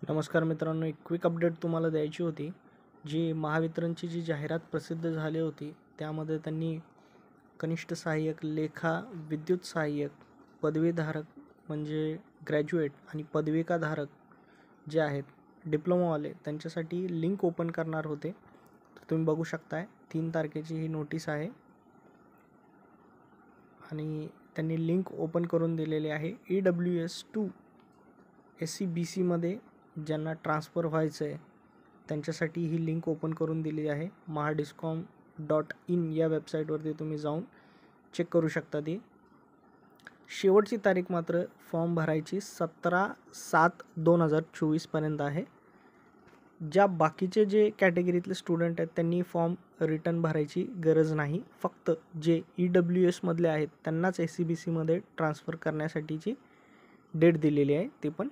नमस्कार मित्रांनो, एक क्विक अपडेट तुम्हाला द्यायची होती. जी महावितरणची जी जाहिरात प्रसिद्ध झाली होती, त्यामध्ये त्यांनी कनिष्ठ सहाय्यक, लेखा, विद्युत सहाय्यक, पदवीधारक म्हणजे ग्रॅज्युएट आणि पदविकाधारक जे आहेत, डिप्लोमावाले, त्यांच्यासाठी लिंक ओपन करणार होते. तर तुम्ही बघू शकताय 3 तारखेची ही नोटीस आहे आणि त्यांनी लिंक ओपन करून दिलेली आहे. EWS2 SCBCमध्ये ज्यांना ट्रान्सफर व्हायचं आहे त्यांच्यासाठी ही लिंक ओपन करून दिली आहे. mahadiscom.in या वेबसाईटवरती तुम्ही जाऊन चेक करू शकता. ती शेवटची तारीख मात्र फॉर्म भरायची 17/7/2024 पर्यंत आहे. ज्या बाकीचे जे कॅटेगरीतले स्टुडंट आहेत त्यांनी फॉर्म रिटर्न भरायची गरज नाही. फक्त जे EWS मधले आहेत त्यांनाच SCBCमध्ये ट्रान्सफर करण्यासाठीची डेट दिलेली आहे, ते पण